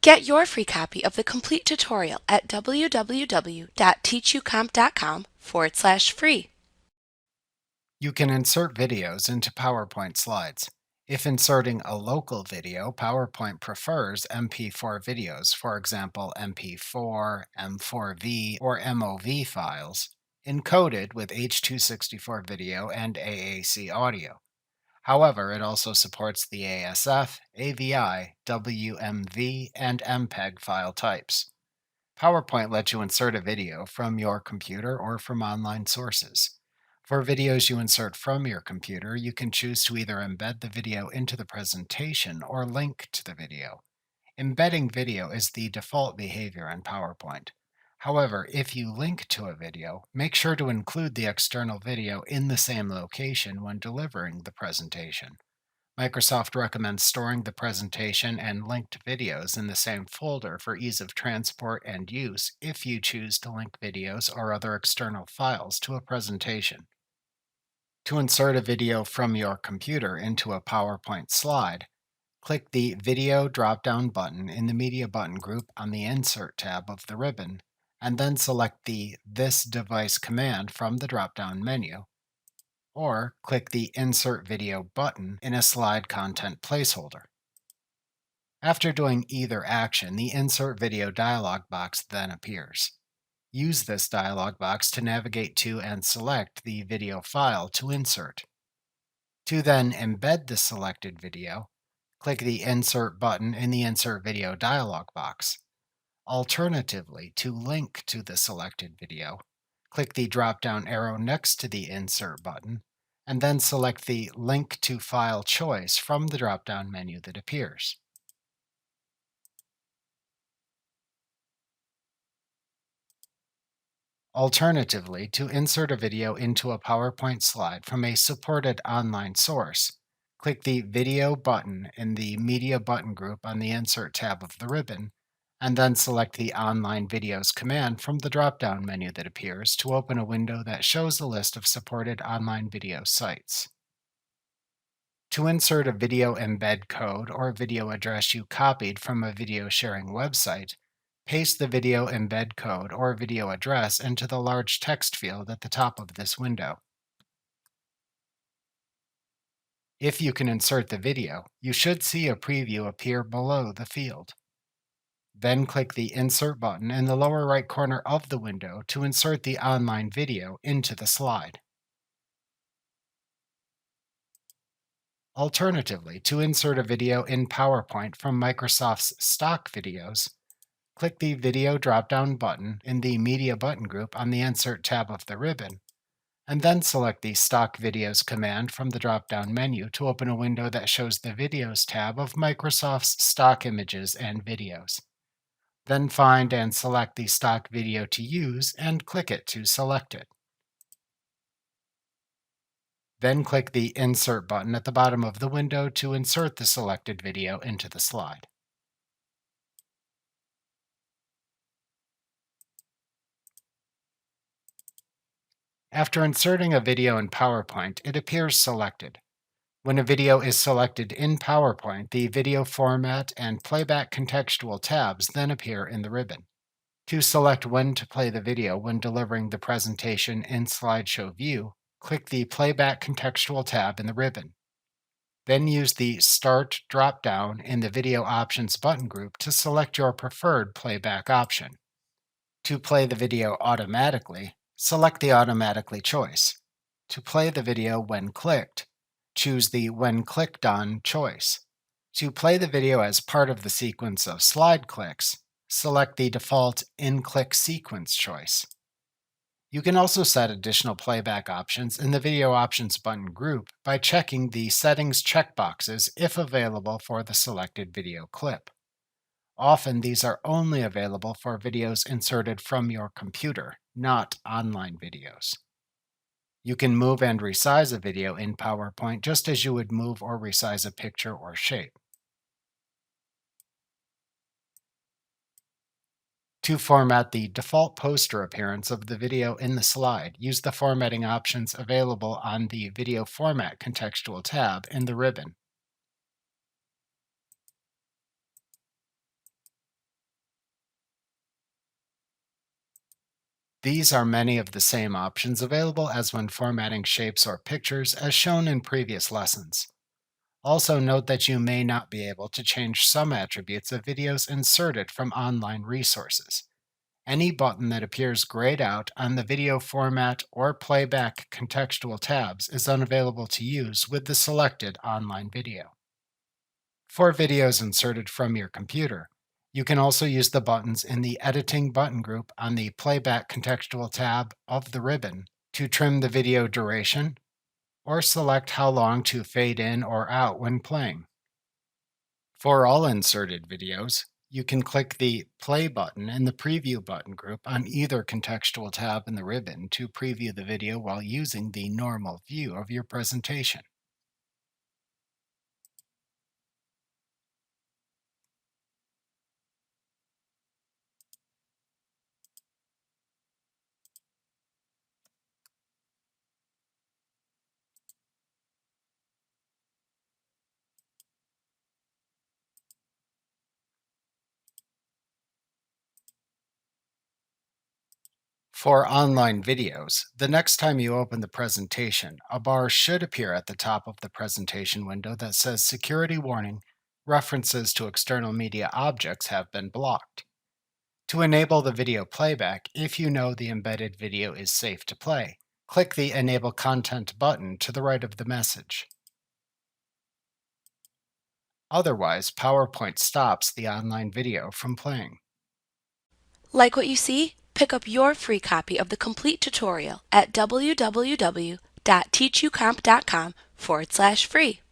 Get your free copy of the complete tutorial at www.teachucomp.com/free. You can insert videos into PowerPoint slides. If inserting a local video, PowerPoint prefers MP4 videos, for example MP4, M4V, or MOV files, encoded with H.264 video and AAC audio. However, it also supports the ASF, AVI, WMV, and MPEG file types. PowerPoint lets you insert a video from your computer or from online sources. For videos you insert from your computer, you can choose to either embed the video into the presentation or link to the video. Embedding video is the default behavior in PowerPoint. However, if you link to a video, make sure to include the external video in the same location when delivering the presentation. Microsoft recommends storing the presentation and linked videos in the same folder for ease of transport and use if you choose to link videos or other external files to a presentation. To insert a video from your computer into a PowerPoint slide, click the Video drop-down button in the Media button group on the Insert tab of the ribbon, and then select the This Device command from the drop-down menu, or click the Insert Video button in a slide content placeholder. After doing either action, the Insert Video dialog box then appears. Use this dialog box to navigate to and select the video file to insert. To then embed the selected video, click the Insert button in the Insert Video dialog box. Alternatively, to link to the selected video, click the drop-down arrow next to the Insert button, and then select the Link to File choice from the drop-down menu that appears. Alternatively, to insert a video into a PowerPoint slide from a supported online source, click the Video button in the Media button group on the Insert tab of the ribbon, and then select the Online Videos command from the drop-down menu that appears to open a window that shows a list of supported online video sites. To insert a video embed code or video address you copied from a video sharing website, paste the video embed code or video address into the large text field at the top of this window. If you can insert the video, you should see a preview appear below the field. Then click the Insert button in the lower right corner of the window to insert the online video into the slide. Alternatively, to insert a video in PowerPoint from Microsoft's stock videos, click the Video drop-down button in the Media button group on the Insert tab of the ribbon, and then select the Stock Videos command from the drop-down menu to open a window that shows the Videos tab of Microsoft's stock images and videos. Then find and select the stock video to use and click it to select it. Then click the Insert button at the bottom of the window to insert the selected video into the slide. After inserting a video in PowerPoint, it appears selected. When a video is selected in PowerPoint, the Video Format and Playback Contextual tabs then appear in the ribbon. To select when to play the video when delivering the presentation in slideshow view, click the Playback Contextual tab in the ribbon. Then use the Start drop-down in the Video Options button group to select your preferred playback option. To play the video automatically, select the Automatically choice. To play the video when clicked, choose the When Clicked On choice. To play the video as part of the sequence of slide clicks, select the default In-Click Sequence choice. You can also set additional playback options in the Video Options button group by checking the Settings checkboxes if available for the selected video clip. Often these are only available for videos inserted from your computer, not online videos. You can move and resize a video in PowerPoint just as you would move or resize a picture or shape. To format the default poster appearance of the video in the slide, use the formatting options available on the Video Format Contextual tab in the ribbon. These are many of the same options available as when formatting shapes or pictures as shown in previous lessons. Also note that you may not be able to change some attributes of videos inserted from online resources. Any button that appears grayed out on the video format or playback contextual tabs is unavailable to use with the selected online video. For videos inserted from your computer, you can also use the buttons in the Editing button group on the Playback Contextual tab of the ribbon to trim the video duration or select how long to fade in or out when playing. For all inserted videos, you can click the Play button in the Preview button group on either contextual tab in the ribbon to preview the video while using the normal view of your presentation. For online videos, the next time you open the presentation, a bar should appear at the top of the presentation window that says Security Warning, references to external media objects have been blocked. To enable the video playback, if you know the embedded video is safe to play, click the Enable Content button to the right of the message. Otherwise, PowerPoint stops the online video from playing. Like what you see? Pick up your free copy of the complete tutorial at www.teachucomp.com/free.